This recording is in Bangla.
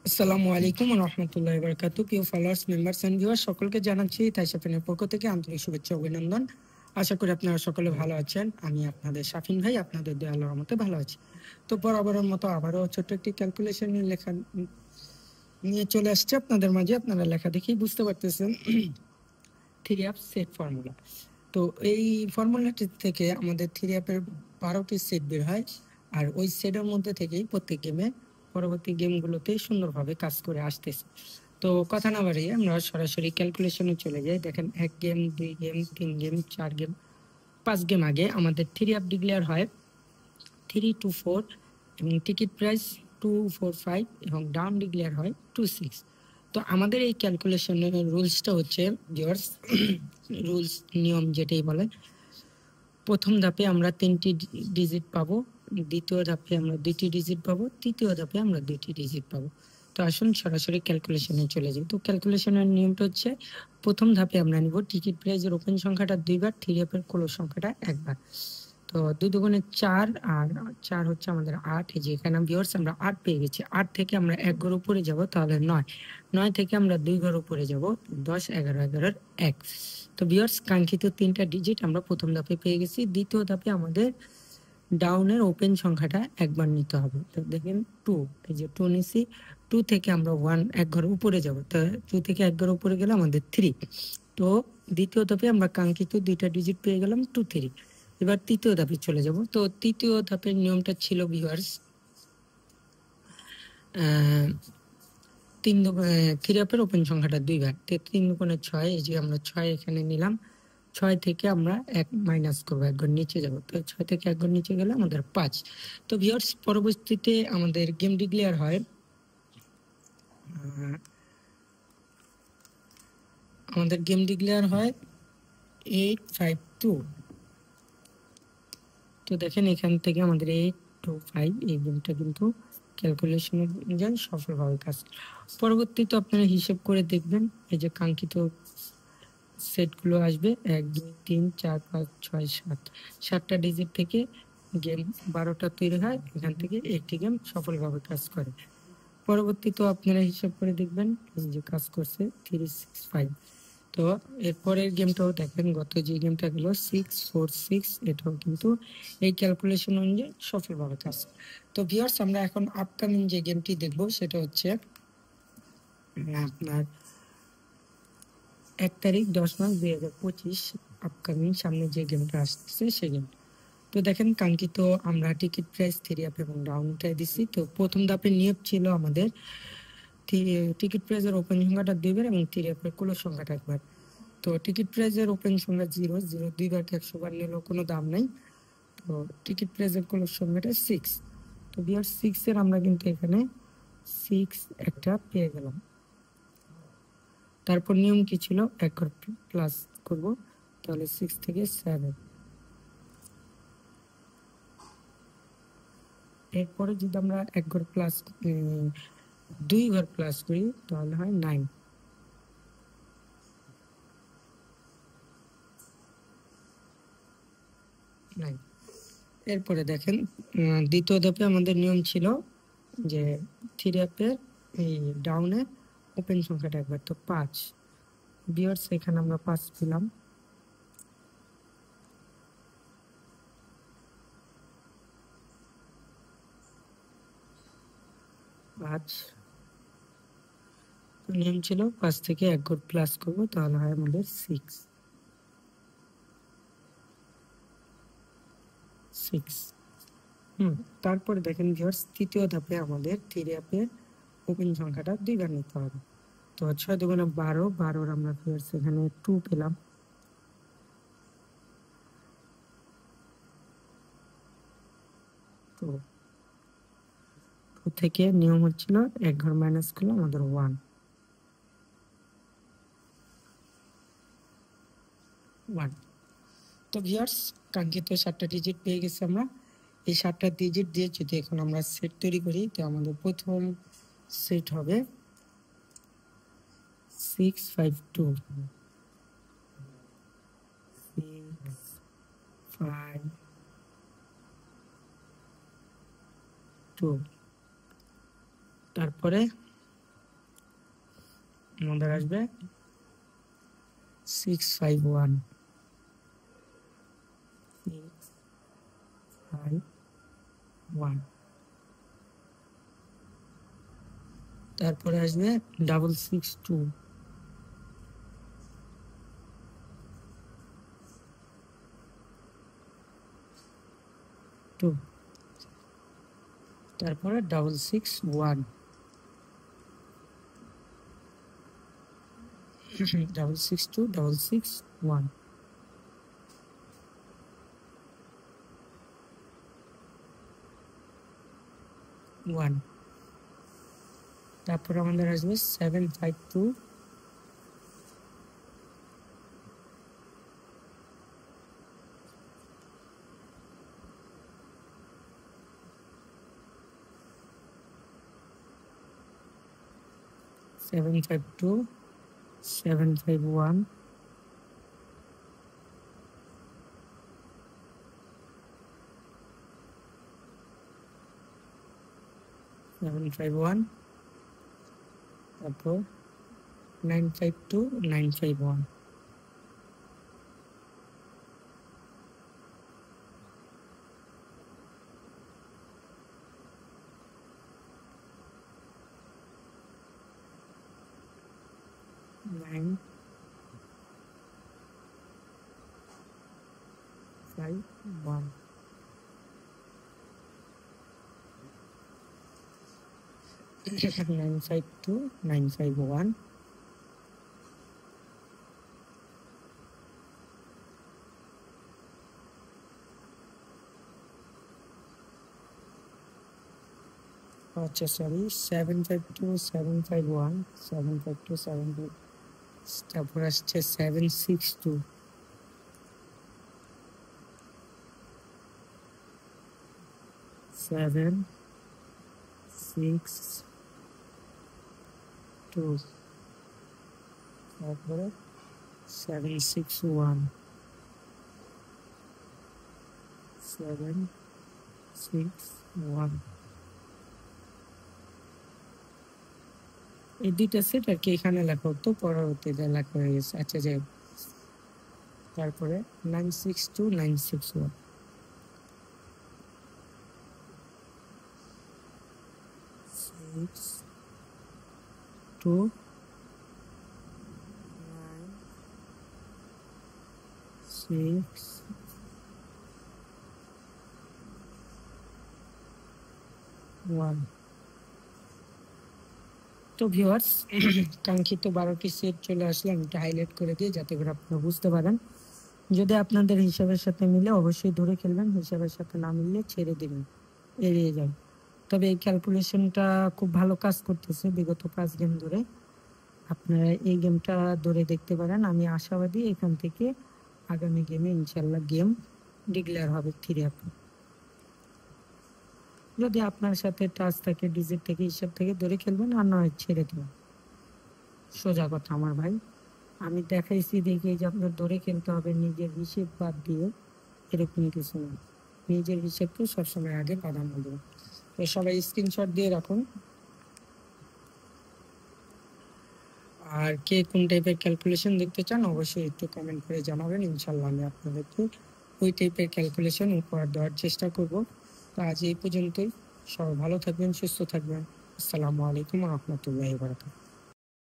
আসসালামু আলাইকুম ওয়া রাহমাতুল্লাহি ওয়া বারাকাতুহু। প্রিয় ফলোয়ার্স, মেম্বার্স এন্ড ভিউয়ার্স সকলকে জানাচ্ছি তাইশাফিনের পক্ষ থেকে আন্তরিক শুভেচ্ছা ও অভিনন্দন। আশা করি আপনারা সকলে ভালো আছেন। আমি আপনাদের শাফিন ভাই, আপনাদের দয়া আল্লাহর রহমতে ভালো আছি। তো বরাবরের মতো আবারও ছোট্ট একটি ক্যালকুলেশন লেখা নিয়ে চলে আসছে আপনাদের মাঝে। আপনারা লেখা দেখেই বুঝতে পারতেছেন থ্রি অ্যাপ সেট ফর্মুলা। তো এই ফর্মুলাটি থেকে আমাদের থ্রি অ্যাপের 12টি সেট বের হয়, আর ওই সেটের মধ্যে থেকেই প্রত্যেক গেমে পরবর্তী গেমগুলোতে সুন্দরভাবে কাজ করে আসতেছে। তো কথা না বাড়িয়ে আমরা সরাসরি ক্যালকুলেশনে চলে যাই। দেখেন, 1 game, 2 game, 3 game, 4 game, 5 game আগে আমাদের থ্রি অ্যাপ ডিক্লেয়ার হয় 3 to 4 এবং টিকিট প্রাইস 245 এবং ডাউন ডিক্লেয়ার হয় 26। তো আমাদের এই ক্যালকুলেশনের রুলসটা হচ্ছে ভিউয়ার্স, রুলস নিয়ম যেটাই বলে, প্রথম ধাপে আমরা 3টি ডিজিট পাবো, দ্বিতীয় ধাপে আমরা 2টি ডিজিট পাবো, তৃতীয় ধাপে আমরা 2টি ডিজিট পাবো। তো আসুন সরাসরি ক্যালকুলেশনে চলে যাই। তো ক্যালকুলেশনের নিয়মটা হচ্ছে, প্রথম ধাপে আমরা নিব টিকিট প্রাইজের ওপেন সংখ্যাটা 2 বার, থ্রি অ্যাপের ক্লোজ সংখ্যাটা 1 বার। তো 2 দুগুণে 4, আর 4 হচ্ছে আমাদের 8। এই যে এখানে ভিউয়ার্স আমরা 8 পেয়ে গেছি। 8 থেকে আমরা 1 ঘর উপরে যাব, তাহলে 9। 9 থেকে আমরা 2 ঘর উপরে যাব, 10, 11, 11, 1। তো ভিউয়ার্স, কাঙ্ক্ষিত 3টা ডিজিট আমরা প্রথম ধাপে পেয়ে গেছি। দ্বিতীয় ধাপে আমাদের ডাউনের ওপেন সংখ্যাটা একবার নিতে হবে। তো দেখেন 2, এই যে 2 নিছি। 2 থেকে আমরা 1 এক ঘর উপরে যাব, তো 2 থেকে 1 ঘর উপরে গেলে আমাদের 3। তো দ্বিতীয় ধাপে আমরা কাঙ্ক্ষিত 2টা ডিজিট পেয়ে গেলাম, 2, 3। এবার তৃতীয় ধাপে চলে যাব। তো তৃতীয় ধাপের নিয়মটা ছিল ভিউয়ার্স, থ্রি অ্যাপের ওপেন সংখ্যাটা 2 বার। 3 দুগুণে 6, এই যে আমরা 6 এখানে নিলাম। 6 থেকে আমরা 1 মাইনাস করবো, 1 ঘর নিচে যাব। তো 6 থেকে 1 ঘর নিচে গেলে আমাদের 5। তো ভিউয়ার্স, পরবর্তীতে আমাদের গেম ডিক্লেয়ার হয় আমাদের গেম ডিক্লেয়ার হয় 852। তো দেখেন, এখান থেকে আমাদের 825 এই গেমটা কিন্তু ক্যালকুলেশন অনুযায়ী সফলভাবে কাজ। পরবর্তীতে আপনারা হিসেব করে দেখবেন, এই যে কাঙ্ক্ষিত সেটগুলো আসবে 1, 2, 3, 4, 5, 6, 7, 7টা ডিজিট থেকে গেম 12টা তৈরি হয়। এখান থেকে একটি গেম সফলভাবে কাজ করে। পরবর্তীতে আপনারা হিসাব করে দেখবেন, এই যে কাজ করছে 365। তো এরপরের গেমটাও দেখবেন, গত যে গেমটা গেল 646, এটাও কিন্তু এই ক্যালকুলেশন অনুযায়ী সফলভাবে কাজ। তো ভিউয়ার্স, আমরা এখন আপকামিং যে গেমটি দেখব সেটা হচ্ছে আপনার 1 তারিখ 10 মাস 2025 আপকামিং সামনে যে গেমটা আসছে সেই গেম। তো দেখেন, কাঙ্ক্ষিত আমরা টিকিট প্রাইস থ্রি আপ এবং ডাউনটাই দিছি। তো প্রথম ধাপের নিয়ম ছিল আমাদের টিকিট প্রাইসের ওপেন সংখ্যাটা 2 বার এবং থ্রি আপের ক্লোজ সংখ্যাটা 1 বার। তো টিকিট প্রাইসের ওপেন সংখ্যা 0, 0 2 বার 100 বার নিলেও কোনো দাম নাই। তো টিকিট প্রাইসের ক্লোজ সংখ্যাটা 6। তো বিয়ার 6 এর আমরা কিন্তু এখানে 6 একটা পেয়ে গেলাম। তারপর নিয়ম কি ছিল, 1 ঘর প্লাস করব, তাহলে 6 থেকে 7। এরপরে যদি আমরা 1 ঘর প্লাস 2 ঘর প্লাস করি, তাহলে হয় 9। এরপরে দেখেন, দ্বিতীয় ধাপে আমাদের নিয়ম ছিল যে থ্রি অ্যাপের এই ডাউনে ওপেন সংখ্যাটা 1 বার, তো 5। ভিউয়ার্স, এখানে আমরা 5 পেলাম। নিয়ম ছিল 5 থেকে 1 ঘর প্লাস করব, তাহলে হয় আমাদের 6। তারপরে দেখেন ভিউয়ার্স, তৃতীয় ধাপে আমাদের থ্রি অ্যাপের ওপেন সংখ্যাটা 2 বার নিতে হবে। তো 6 দুগুণে 12, 12 আমরা ভিউয়ার্স এখানে 2 পেলাম। তো থেকে নিয়ম হচ্ছিল 1 ঘর মাইনাস করলে আমাদের 1। তো ভিউয়ার্স, কাঙ্ক্ষিত 7টা ডিজিট পেয়ে গেছি আমরা। এই 7টা ডিজিট দিয়ে যদি এখন আমরা সেট তৈরি করি, তো আমাদের প্রথম সেট হবে 652, 652। তারপরে আমাদের আসবে 651 651। তারপরে আসবে 662 2। তারপরে 661 662 661 1। তারপর আমাদের আসবে 752 752 751 751। তারপর 952 951। Nine, 5, 1। 952 951। আচ্ছা সরি 752 751 752 752। তারপর আসছে 762 762। তারপরে 761 761। এই দুইটা সেট আর কি এখানে লেখা হতো, পরবর্তীতে লেখা হয়ে গেছে। আচ্ছা যাই, তারপরে 962 961। 6 2 9 6 1। তো ভিউয়ার্স, কাঙ্ক্ষিত 12টি সেট চলে আসলে আমি এটা হাইলাইট করে দিই যাতে করে আপনারা বুঝতে পারেন। যদি আপনাদের হিসাবের সাথে মিলে অবশ্যই ধরে খেলবেন, হিসাবের সাথে না মিললে ছেড়ে দিবেন, এড়িয়ে যান। তবে এই ক্যালকুলেশনটা খুব ভালো কাজ করতেছে বিগত 5 গেম ধরে। আপনারা এই গেমটা ধরে দেখতে পারেন। আমি আশাবাদী এখান থেকে আগামী গেমে ইনশাল্লাহ গেম ডিক্লেয়ার হবে 3 আপে। যদি আপনার সাথে টাচ থাকে, ডিজিট থেকে, হিসাব থেকে ধরে খেলবেন, আর নয় ছেড়ে দেবেন। সোজা কথা আমার ভাই, আমি দেখাইছি দেখে যে আপনার ধরে খেলতে হবে নিজের হিসেব বাদ দিয়ে, এরকম কিছু না। নিজের হিসেবকে সবসময় আগে প্রাধান্য দেবেন। তো সবাই স্ক্রিনশট দিয়ে রাখুন। আর কে কোন টাইপের ক্যালকুলেশন দেখতে চান অবশ্যই একটু কমেন্ট করে জানাবেন। ইনশাল্লাহ আমি আপনাদেরকে ওই টাইপের ক্যালকুলেশন উপহার দেওয়ার চেষ্টা করব। তো আজ এই পর্যন্তই। সবাই ভালো থাকবেন, সুস্থ থাকবেন। আসসালামু আলাইকুম ওয়া রাহমাতুল্লাহি ওয়া বারাকাতুহু।